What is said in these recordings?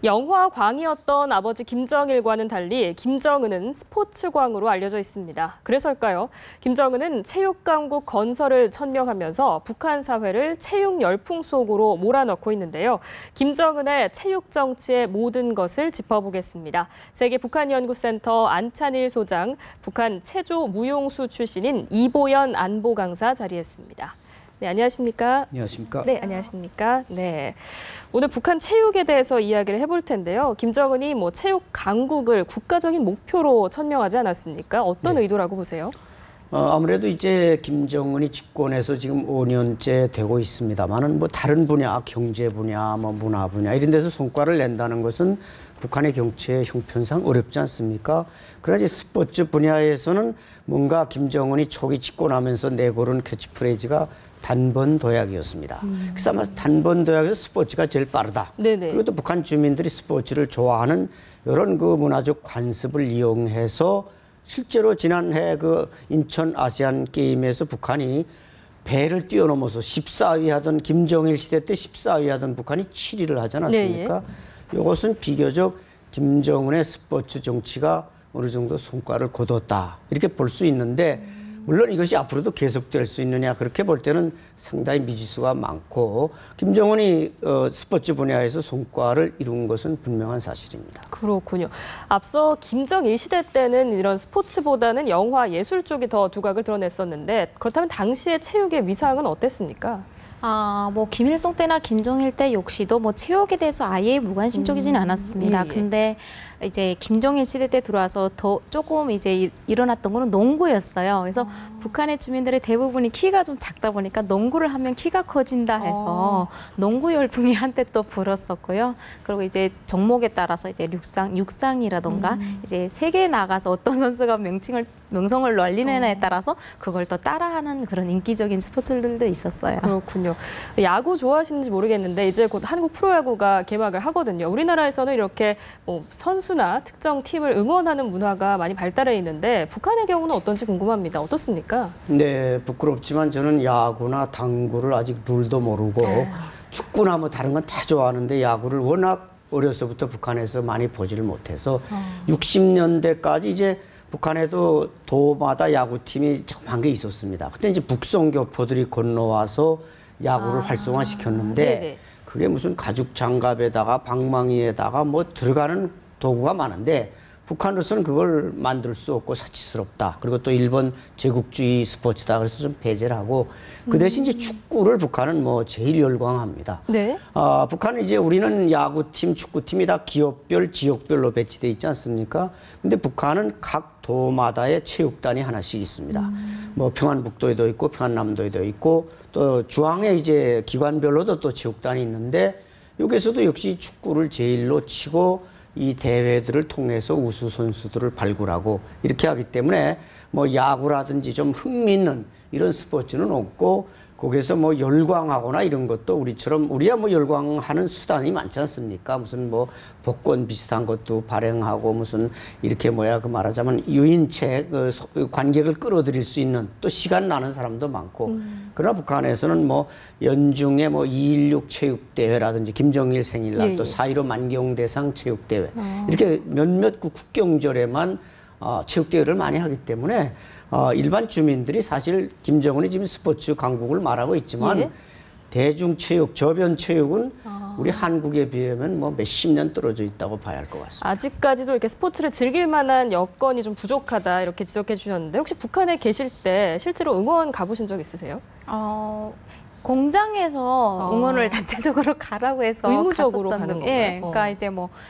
영화광이었던 아버지 김정일과는 달리 김정은은 스포츠광으로 알려져 있습니다. 그래서일까요? 김정은은 체육강국 건설을 천명하면서 북한 사회를 체육 열풍 속으로 몰아넣고 있는데요. 김정은의 체육 정치의 모든 것을 짚어보겠습니다. 세계북한연구센터 안찬일 소장, 북한 체조 무용수 출신인 이보연 안보 강사 자리했습니다. 네, 안녕하십니까? 안녕하십니까? 네, 안녕하십니까? 네. 오늘 북한 체육에 대해서 이야기를 해볼 텐데요. 김정은이 체육 강국을 국가적인 목표로 천명하지 않았습니까? 어떤 의도라고 보세요? 아무래도 이제 김정은이 집권해서 지금 5년째 되고 있습니다만은 다른 분야, 경제 분야, 문화 분야 이런 데서 성과를 낸다는 것은 북한의 경제 형편상 어렵지 않습니까? 그러나 이제 스포츠 분야에서는 뭔가 김정은이 초기 집권하면서 내걸은 캐치프레이즈가 단번 도약이었습니다. 그래서 아마 단번 도약에서 스포츠가 제일 빠르다. 네네. 그리고 또 북한 주민들이 스포츠를 좋아하는 이런 그 문화적 관습을 이용해서 실제로 지난해 그 인천 아시안 게임에서 북한이 배를 뛰어넘어서 14위 하던 김정일 시대 때 14위 하던 북한이 7위를 하지 않았습니까? 이것은 비교적 김정은의 스포츠 정치가 어느 정도 성과를 거뒀다. 이렇게 볼 수 있는데 물론 이것이 앞으로도 계속될 수 있느냐 그렇게 볼 때는 상당히 미지수가 많고 김정은이 스포츠 분야에서 성과를 이룬 것은 분명한 사실입니다. 그렇군요. 앞서 김정일 시대 때는 이런 스포츠보다는 영화 예술 쪽이 더 두각을 드러냈었는데 그렇다면 당시의 체육의 위상은 어땠습니까? 김일성 때나 김정일 때 역시도 체육에 대해서 아예 무관심적이진 않았습니다. 근데 이제 김정일 시대 때 들어와서 더 조금 이제 일어났던 거는 농구였어요. 그래서 북한의 주민들의 대부분이 키가 좀 작다 보니까 농구를 하면 키가 커진다 해서 농구 열풍이 한때 또 불었었고요. 그리고 이제 종목에 따라서 이제 육상이라던가 이제 세계에 나가서 어떤 선수가 명성을 널리느냐에 따라서 그걸 또 따라하는 그런 인기적인 스포츠들도 있었어요. 그렇군요. 야구 좋아하시는지 모르겠는데 이제 곧 한국 프로야구가 개막을 하거든요. 우리나라에서는 이렇게 선수나 특정 팀을 응원하는 문화가 많이 발달해 있는데 북한의 경우는 어떤지 궁금합니다. 어떻습니까? 네, 부끄럽지만 저는 야구나 당구를 아직 룰도 모르고 축구나 다른 건 다 좋아하는데 야구를 워낙 어려서부터 북한에서 많이 보지를 못해서 60년대까지 이제 북한에도 도마다 야구팀이 조그만 게 있었습니다. 그때 이제 북송교포들이 건너와서 야구를 활성화시켰는데 네네. 그게 무슨 가죽 장갑에다가 방망이에다가 들어가는 도구가 많은데 북한으로서는 그걸 만들 수 없고 사치스럽다. 그리고 또 일본 제국주의 스포츠다. 그래서 좀 배제를 하고 그 대신 이제 축구를 북한은 제일 열광합니다. 네. 북한은 이제 우리는 야구팀, 축구팀이 다 기업별, 지역별로 배치돼 있지 않습니까? 근데 북한은 각 도마다의 체육단이 하나씩 있습니다. 평안북도에도 있고 평안남도에도 있고 또 중앙에 이제 기관별로도 또 체육단이 있는데 여기서도 역시 축구를 제일로 치고 이 대회들을 통해서 우수 선수들을 발굴하고 이렇게 하기 때문에 야구라든지 좀 흥미있는 이런 스포츠는 없고 거기서 열광하거나 이런 것도 우리야 열광하는 수단이 많지 않습니까? 무슨 복권 비슷한 것도 발행하고 무슨 이렇게 말하자면 유인책 관객을 끌어들일 수 있는 또 시간 나는 사람도 많고 그러나 북한에서는 연중에 2.16 체육대회라든지 김정일 생일날 또 4.15 만경대상 체육대회 이렇게 몇몇 국경절에만 체육대회를 많이 하기 때문에 일반 주민들이 사실 김정은이 지금 스포츠 강국을 말하고 있지만 대중체육, 저변체육은 우리 한국에 비하면 몇십 년 떨어져 있다고 봐야 할 것 같습니다. 아직까지도 이렇게 스포츠를 즐길 만한 여건이 좀 부족하다 이렇게 지적해 주셨는데 혹시 북한에 계실 때 실제로 응원 가보신 적 있으세요? 공장에서 응원을 단체적으로 가라고 해서 의무적으로 가는 건가요? 예, 그러니까 이제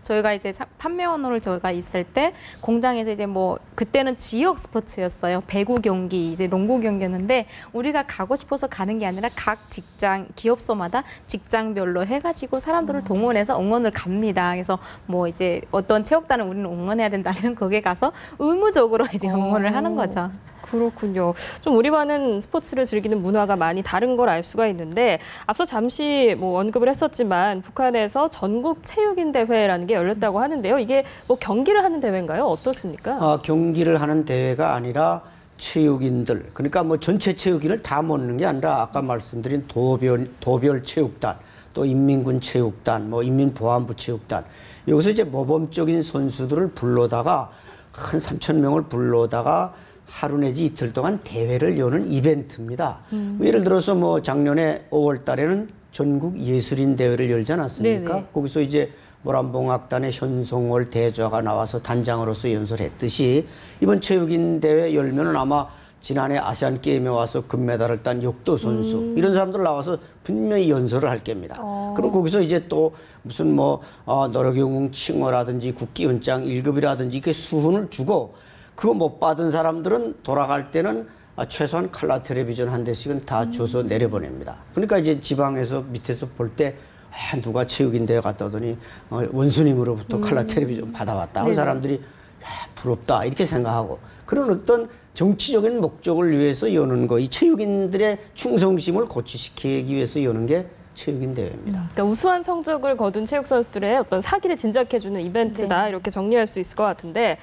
저희가 이제 판매원으로 저희가 있을 때 공장에서 이제 그때는 지역 스포츠였어요. 배구 경기, 이제 농구 경기였는데 우리가 가고 싶어서 가는 게 아니라 각 직장, 기업소마다 직장별로 해가지고 사람들을 동원해서 응원을 갑니다. 그래서 이제 어떤 체육단을 우리는 응원해야 된다면 거기에 가서 의무적으로 이제 응원을 하는 거죠. 그렇군요. 좀 우리와는 스포츠를 즐기는 문화가 많이 다른 걸 알 수가 있는데 앞서 잠시 언급을 했었지만 북한에서 전국 체육인 대회라는 게 열렸다고 하는데요. 이게 경기를 하는 대회인가요? 어떻습니까? 경기를 하는 대회가 아니라 체육인들 그러니까 전체 체육인을 다 모는 게 아니라 아까 말씀드린 도별 체육단 또 인민군 체육단, 뭐 인민보안부 체육단 여기서 이제 모범적인 선수들을 불러다가 한 3,000명을 불러다가 하루 내지 이틀 동안 대회를 여는 이벤트입니다. 예를 들어서 뭐 작년에 5월 달에는 전국 예술인 대회를 열지 않았습니까? 네네. 거기서 이제 모란봉악단의 현송월 대주가 나와서 단장으로서 연설했듯이 이번 체육인 대회 열면은 아마 지난해 아시안 게임에 와서 금메달을 딴 역도 선수 이런 사람들 나와서 분명히 연설을 할 겁니다. 그럼 거기서 이제 또 무슨 뭐 노력영웅 칭호라든지 국기 연장 1급이라든지 이렇게 수훈을 주고 그거 못 받은 사람들은 돌아갈 때는 최소한 칼라 텔레비전 한 대씩은 다 줘서 내려보냅니다. 그러니까 이제 지방에서 밑에서 볼 때 누가 체육인 대회 갔다 오더니 원수님으로부터 칼라 텔레비전 받아왔다 하는 사람들이 야, 부럽다 이렇게 생각하고 그런 어떤 정치적인 목적을 위해서 여는 거, 이 체육인들의 충성심을 고취시키기 위해서 여는 게 체육인 대회입니다. 그러니까 우수한 성적을 거둔 체육 선수들의 어떤 사기를 진작해주는 이벤트다 이렇게 정리할 수 있을 것 같은데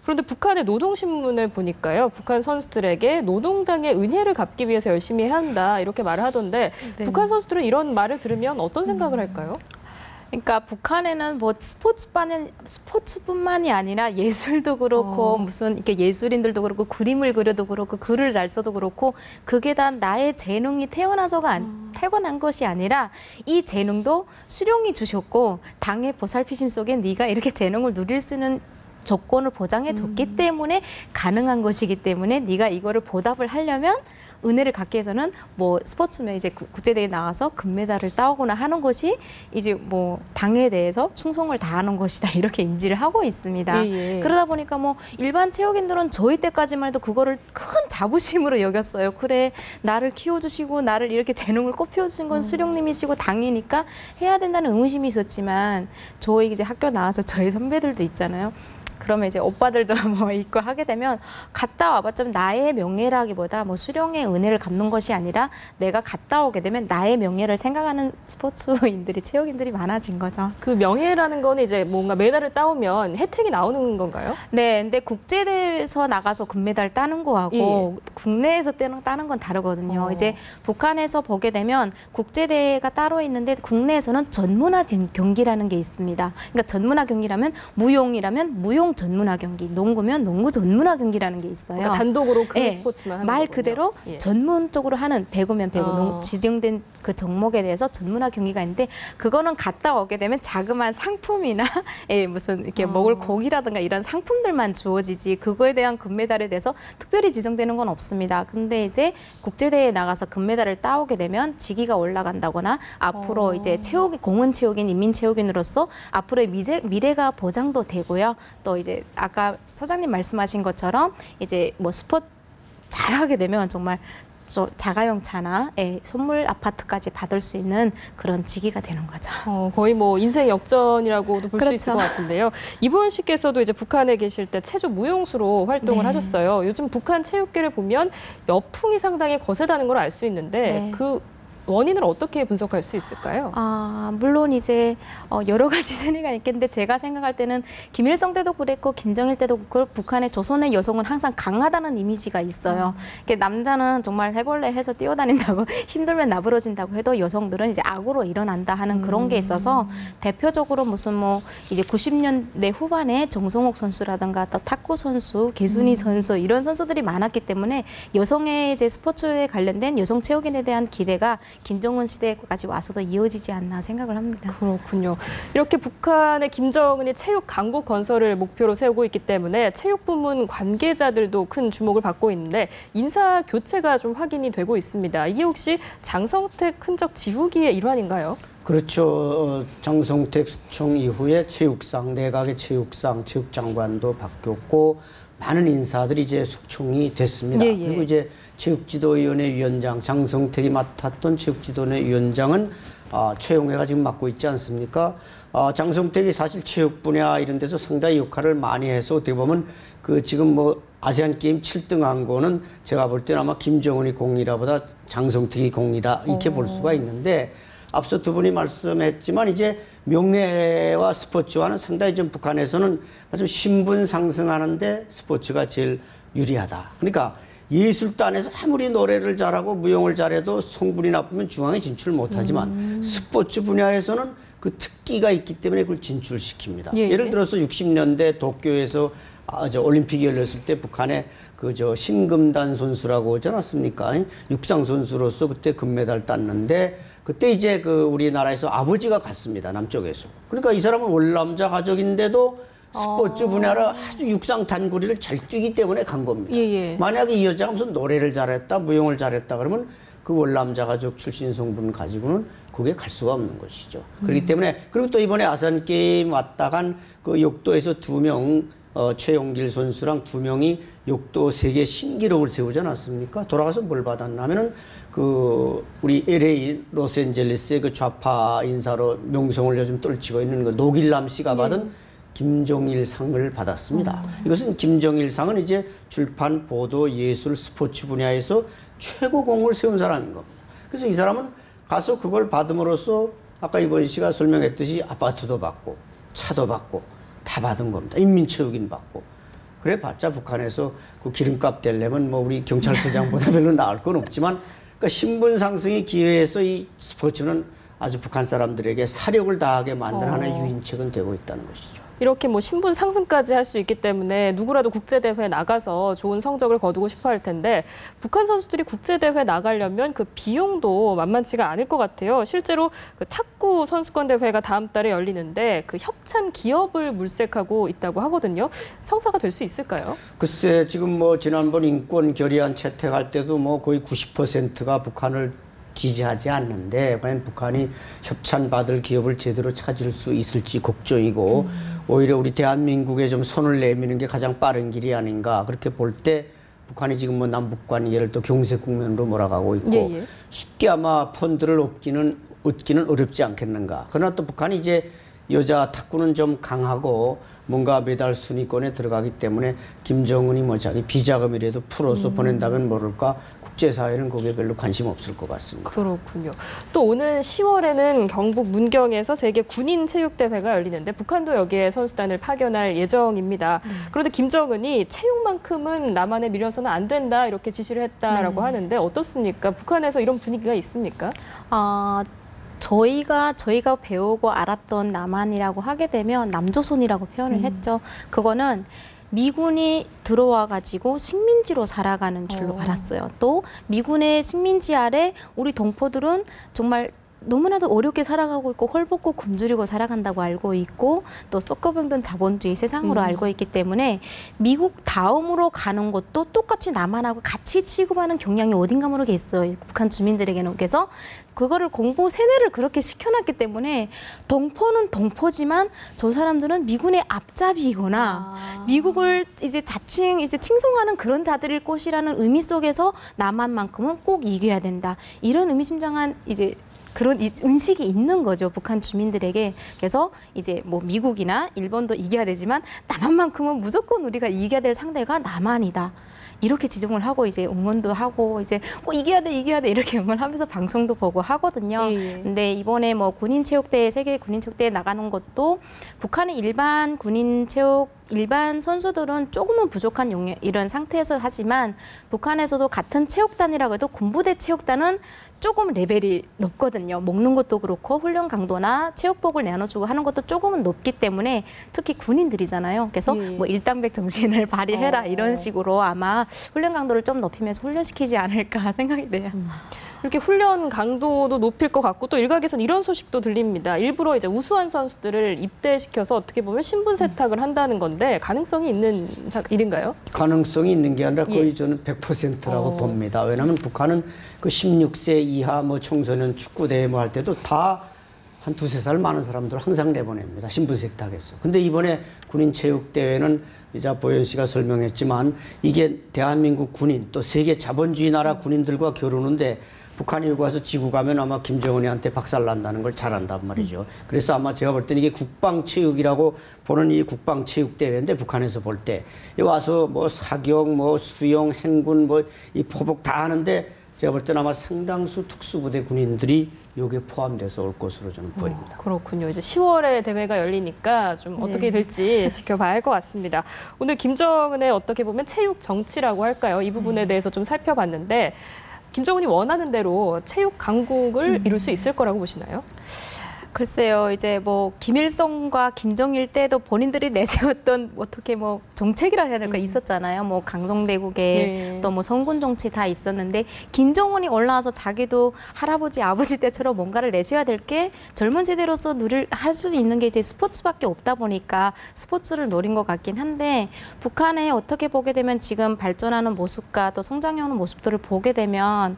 그런데 북한의 노동신문을 보니까요. 북한 선수들에게 노동당의 은혜를 갚기 위해서 열심히 해야 한다 이렇게 말을 하던데 북한 선수들은 이런 말을 들으면 어떤 생각을 할까요? 그러니까 북한에는 뭐 스포츠뿐만이 아니라 예술도 그렇고 무슨 이렇게 예술인들도 그렇고 그림을 그려도 그렇고 글을 잘 써도 그렇고 그게 다 나의 재능이 태어난 것이 아니라 이 재능도 수령이 주셨고 당의 보살피심 속에 네가 이렇게 재능을 누릴 수 있는 조건을 보장해 줬기 때문에 가능한 것이기 때문에 네가 이거를 보답을 하려면 은혜를 갖기 위해서는 뭐 스포츠면 이제 국제대회에 나와서 금메달을 따오거나 하는 것이 이제 뭐 당에 대해서 충성을 다하는 것이다 이렇게 인지를 하고 있습니다. 예. 그러다 보니까 뭐 일반 체육인들은 저희 때까지만 해도 그거를 큰 자부심으로 여겼어요. 그래 나를 키워주시고 나를 이렇게 재능을 꽃피워주신 건 수령님이시고 당이니까 해야 된다는 의무심이 있었지만 저희 이제 학교 나와서 저희 선배들도 있잖아요. 그러면 이제 오빠들도 뭐 있고 하게 되면 갔다 와봤자 나의 명예라기보다 뭐 수령의 은혜를 갚는 것이 아니라 내가 갔다 오게 되면 나의 명예를 생각하는 스포츠인들이 체육인들이 많아진 거죠. 그 명예라는 거는 이제 뭔가 메달을 따오면 혜택이 나오는 건가요? 네, 근데 국제대회에서 나가서 금메달 따는 거하고 국내에서 따는 건 다르거든요. 이제 북한에서 보게 되면 국제대회가 따로 있는데 국내에서는 전문화 경기라는 게 있습니다. 그러니까 전문화 경기라면 무용이라면 무용 전문화 경기, 농구면 농구 전문화 경기라는 게 있어요. 그러니까 단독으로 그 스포츠만 하는 말 거군요. 그대로 전문적으로 하는 배구면 배구, 지정된 그 종목에 대해서 전문화 경기가 있는데 그거는 갔다 오게 되면 자그마한 상품이나 무슨 이렇게 먹을 고기라든가 이런 상품들만 주어지지 그거에 대한 금메달에 대해서 특별히 지정되는 건 없습니다. 근데 이제 국제대회에 나가서 금메달을 따오게 되면 직위가 올라간다거나 앞으로 이제 공은 체육인, 인민 체육인으로서 앞으로의 미래가 보장도 되고요. 또 이제 아까 서장님 말씀하신 것처럼 이제 뭐 스포츠 잘하게 되면 정말 자가용 차나 선물 아파트까지 받을 수 있는 그런 직위가 되는 거죠. 거의 뭐 인생 역전이라고도 볼 수 그렇죠. 있을 것 같은데요. 이보은 씨께서도 이제 북한에 계실 때 체조 무용수로 활동을 하셨어요. 요즘 북한 체육계를 보면 여풍이 상당히 거세다는 걸 알 수 있는데 그 원인을 어떻게 분석할 수 있을까요? 물론 이제 여러 가지 순위가 있겠는데 제가 생각할 때는 김일성 때도 그랬고 김정일 때도 그렇고 북한의 조선의 여성은 항상 강하다는 이미지가 있어요. 남자는 정말 해볼래 해서 뛰어다닌다고 힘들면 나부러진다고 해도 여성들은 이제 악으로 일어난다 하는 그런 게 있어서 대표적으로 무슨 뭐 이제 90년대 후반에 정성옥 선수라든가 또 탁구 선수, 개순이 선수 이런 선수들이 많았기 때문에 여성의 이제 스포츠에 관련된 여성 체육인에 대한 기대가 김정은 시대까지 와서도 이어지지 않나 생각을 합니다. 그렇군요. 이렇게 북한의 김정은이 체육 강국 건설을 목표로 세우고 있기 때문에 체육 부문 관계자들도 큰 주목을 받고 있는데 인사 교체가 좀 확인이 되고 있습니다. 이게 혹시 장성택 흔적 지우기의 일환인가요? 그렇죠. 장성택 숙청 이후에 체육상, 내각의 체육상, 체육장관도 바뀌었고 많은 인사들이 이제 숙청이 됐습니다. 그리고 이제 체육지도위원회 위원장 장성택이 맡았던 체육지도위원회 위원장은 최용해가 지금 맡고 있지 않습니까? 장성택이 사실 체육 분야 이런 데서 상당히 역할을 많이 해서 어떻게 보면 그 지금 뭐 아시안 게임 7등한 거는 제가 볼 때는 아마 김정은이 공이라보다 장성택이 공이다 이렇게 볼 수가 있는데 앞서 두 분이 말씀했지만 이제 명예와 스포츠와는 상당히 좀 북한에서는 좀 신분 상승하는데 스포츠가 제일 유리하다. 그러니까 예술단에서 아무리 노래를 잘하고 무용을 잘해도 성분이 나쁘면 중앙에 진출 못하지만 스포츠 분야에서는 그 특기가 있기 때문에 그걸 진출시킵니다. 예, 예를 예. 들어서 60년대 도쿄에서 올림픽이 열렸을 때 북한의 신금단 선수라고 오지 않았습니까? 육상 선수로서 그때 금메달 땄는데 그때 이제 우리나라에서 아버지가 갔습니다. 남쪽에서. 그러니까 이 사람은 월남자 가족인데도 스포츠 분야로 아주 육상 단거리를 잘 뛰기 때문에 간 겁니다. 예, 예. 만약에 이 여자가 무슨 노래를 잘했다, 무용을 잘했다 그러면 그 월남자 가족 출신 성분 가지고는 그게 갈 수가 없는 것이죠. 그렇기 때문에 그리고 또 이번에 아시안 게임 왔다 간 그 욕도에서 2명 최용길 선수랑 2명이 욕도 세계 신기록을 세우지 않았습니까? 돌아가서 뭘 받았냐면은 우리 LA 로스앤젤레스의 그 좌파 인사로 명성을 요즘 떨치고 있는 그 노길남 씨가 받은 김정일 상을 받았습니다. 이것은 김정일 상은 이제 출판, 보도, 예술, 스포츠 분야에서 최고공을 세운 사람인 겁니다. 그래서 이 사람은 가서 그걸 받음으로써 아까 이번 씨가 설명했듯이 아파트도 받고 차도 받고 다 받은 겁니다. 인민체육인 받고. 그래 봤자 북한에서 그 기름값 떼려면 뭐 우리 경찰서장보다 별로 나을 건 없지만 그러니까 신분 상승의 기회에서 이 스포츠는 아주 북한 사람들에게 사력을 다하게 만드는 하나의 유인책은 되고 있다는 것이죠. 이렇게 뭐 신분 상승까지 할 수 있기 때문에 누구라도 국제대회에 나가서 좋은 성적을 거두고 싶어 할 텐데 북한 선수들이 국제대회 나가려면 그 비용도 만만치가 않을 것 같아요. 실제로 그 탁구 선수권 대회가 다음 달에 열리는데 그 협찬 기업을 물색하고 있다고 하거든요. 성사가 될 수 있을까요? 글쎄 지금 뭐 지난번 인권 결의안 채택할 때도 뭐 거의 90%가 북한을 지지하지 않는데 과연 북한이 협찬받을 기업을 제대로 찾을 수 있을지 걱정이고 오히려 우리 대한민국에 좀 손을 내미는 게 가장 빠른 길이 아닌가 그렇게 볼 때 북한이 지금 뭐 남북 관계를 또 경색 국면으로 몰아가고 있고 예. 쉽게 아마 펀드를 얻기는 어렵지 않겠는가. 그러나 또 북한이 이제 여자 탁구는 좀 강하고 뭔가 메달 순위권에 들어가기 때문에 김정은이 뭐 자기 비자금이라도 풀어서 보낸다면 모를까 국제사회는 거기에 별로 관심 없을 것 같습니다. 그렇군요. 또 오는 10월에는 경북 문경에서 세계 군인 체육대회가 열리는데 북한도 여기에 선수단을 파견할 예정입니다. 그런데 김정은이 체육만큼은 남한에 밀려서는 안 된다 이렇게 지시를 했다라고 하는데 어떻습니까? 북한에서 이런 분위기가 있습니까? 저희가 배우고 알았던 남한이라고 하게 되면 남조선이라고 표현을 했죠. 그거는 미군이 들어와 가지고 식민지로 살아가는 줄로 알았어요. 또 미군의 식민지 아래 우리 동포들은 정말 너무나도 어렵게 살아가고 있고 헐벗고 굶주리고 살아간다고 알고 있고 또 썩어병든 자본주의 세상으로 알고 있기 때문에 미국 다음으로 가는 것도 똑같이 남한하고 같이 취급하는 경향이 어딘가 모르게 있어요. 북한 주민들에게는. 그래서 그거를 공부 세뇌를 그렇게 시켜놨기 때문에 동포는 동포지만 저 사람들은 미군의 앞잡이거나 미국을 이제 자칭 칭송하는 그런 자들일 것이라는 의미 속에서 남한만큼은 꼭 이겨야 된다. 이런 의미심장한 그런 인식이 있는 거죠, 북한 주민들에게. 그래서 이제 뭐 미국이나 일본도 이겨야 되지만 남한만큼은 무조건 우리가 이겨야 될 상대가 남한이다. 이렇게 지정을 하고 이제 응원도 하고 이제 꼭 이겨야 돼 이렇게 응원하면서 방송도 보고 하거든요. 근데 이번에 뭐 세계 군인체육대회 나가는 것도 북한의 일반 일반 선수들은 조금은 부족한 이런 상태에서 하지만 북한에서도 같은 체육단이라고 해도 군부대 체육단은 조금 레벨이 높거든요. 먹는 것도 그렇고 훈련 강도나 체육복을 나눠주고 하는 것도 조금은 높기 때문에 특히 군인들이잖아요. 그래서 뭐 일당백 정신을 발휘해라 이런 식으로 아마 훈련 강도를 좀 높이면서 훈련시키지 않을까 생각이 돼요. 이렇게 훈련 강도도 높일 것 같고 또 일각에서는 이런 소식도 들립니다. 일부러 이제 우수한 선수들을 입대시켜서 어떻게 보면 신분 세탁을 한다는 건데 가능성이 있는 일인가요? 가능성이 있는 게 아니라 거의 저는 100%라고 봅니다. 왜냐하면 북한은 그 16세 이하 뭐 청소년 축구대회 뭐 할 때도 다 한 2~3살 많은 사람들 항상 내보냅니다. 신분 세탁해서. 근데 이번에 군인체육대회는 이제 보현 씨가 설명했지만 이게 대한민국 군인 또 세계 자본주의 나라 군인들과 겨루는데 북한이 여기 와서 지고 가면 아마 김정은이한테 박살난다는 걸 잘 안단 말이죠. 그래서 아마 제가 볼 때는 이게 국방체육이라고 보는 이 국방체육대회인데 북한에서 볼 때 와서 뭐 사격, 뭐 수영, 행군, 뭐 이 포복 다 하는데 제가 볼 때는 아마 상당수 특수부대 군인들이 여기에 포함돼서 올 것으로 저는 보입니다. 그렇군요. 이제 10월에 대회가 열리니까 좀 어떻게 될지 지켜봐야 할 것 같습니다. 오늘 김정은의 어떻게 보면 체육 정치라고 할까요? 이 부분에 대해서 좀 살펴봤는데 김정은이 원하는 대로 체육 강국을 이룰 수 있을 거라고 보시나요? 글쎄요, 이제 뭐 김일성과 김정일 때도 본인들이 내세웠던 어떻게 뭐 정책이라 해야 될까 있었잖아요. 뭐 강성대국에 또 뭐 성군 정치 다 있었는데 김정은이 올라와서 자기도 할아버지 아버지 때처럼 뭔가를 내세워야 될 게 젊은 세대로서 할 수 있는 게 이제 스포츠밖에 없다 보니까 스포츠를 노린 것 같긴 한데 북한에 어떻게 보게 되면 지금 발전하는 모습과 또 성장해오는 모습들을 보게 되면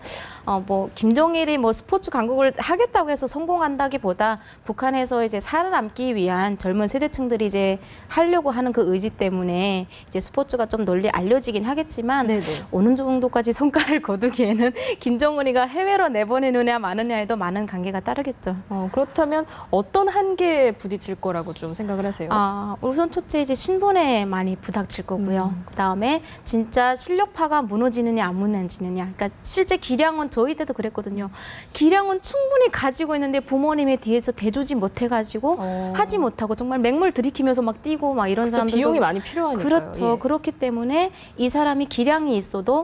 뭐 김정일이 뭐 스포츠 강국을 하겠다고 해서 성공한다기보다 북한에서 이제 살아남기 위한 젊은 세대층들이 이제 하려고 하는 그 의지 때문에 이제 스포츠가 좀 널리 알려지긴 하겠지만 어느 정도까지 성과를 거두기에는 김정은이가 해외로 내보내느냐 마느냐에도 많은 관계가 따르겠죠. 그렇다면 어떤 한계에 부딪힐 거라고 좀 생각을 하세요? 우선 첫째 이제 신분에 많이 부닥칠 거고요. 그다음에 진짜 실력파가 무너지느냐 안 무너지느냐. 그러니까 실제 기량은 저희 때도 그랬거든요. 기량은 충분히 가지고 있는데 부모님의 뒤에서 대주지 못해가지고 하지 못하고 정말 맹물 들이키면서 막 뛰고 막 이런 사람들도 비용이 많이 필요하니까요. 그렇죠. 예. 그렇기 때문에 이 사람이 기량이 있어도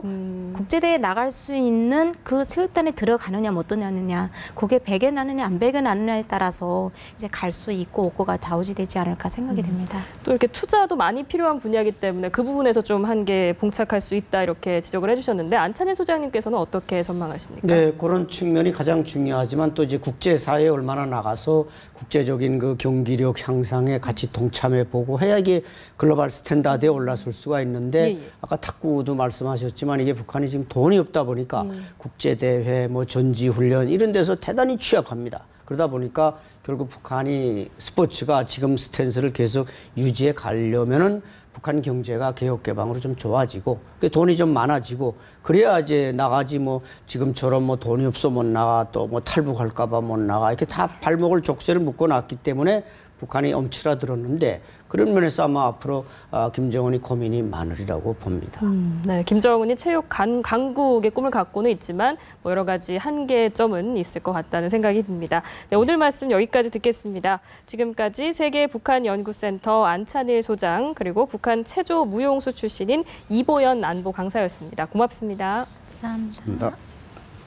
국제대회에 나갈 수 있는 그 체육단에 들어가느냐 못 들어가느냐 그게 배겨나느냐 안 배겨나느냐에 따라서 이제 갈 수 있고 없고가 좌우지되지 않을까 생각이 됩니다. 또 이렇게 투자도 많이 필요한 분야이기 때문에 그 부분에서 좀 한계에 봉착할 수 있다 이렇게 지적을 해주셨는데 안찬일 소장님께서는 어떻게 전망하십니까? 네, 그런 측면이 가장 중요하지만 또 이제 국제사회에 얼마나 나가서 국제적인 그 경기력 향상에 같이 동참해 보고 해야 이게 글로벌 스탠다드에 올라설 수가 있는데 아까 탁구도 말씀하셨지만 이게 북한이 지금 돈이 없다 보니까 국제대회, 뭐 전지훈련 이런 데서 대단히 취약합니다. 그러다 보니까 결국 북한이 스포츠가 지금 스탠스를 계속 유지해 가려면은 북한 경제가 개혁 개방으로 좀 좋아지고 돈이 좀 많아지고 그래야 이제 나가지 뭐 지금처럼 뭐 돈이 없어 못 나가 또 뭐 탈북할까 봐 못 나가 이렇게 다 발목을 족쇄를 묶어 놨기 때문에 북한이 엄치라들었는데 그런 면에서 아마 앞으로 김정은이 고민이 많으리라고 봅니다. 네, 김정은이 체육 강국의 꿈을 갖고는 있지만 뭐 여러 가지 한계점은 있을 것 같다는 생각이 듭니다. 네, 오늘 말씀 여기까지 듣겠습니다. 지금까지 세계북한연구센터 안찬일 소장 그리고 북한 체조 무용수 출신인 이보연 안보 강사였습니다. 고맙습니다. 감사합니다. 감사합니다.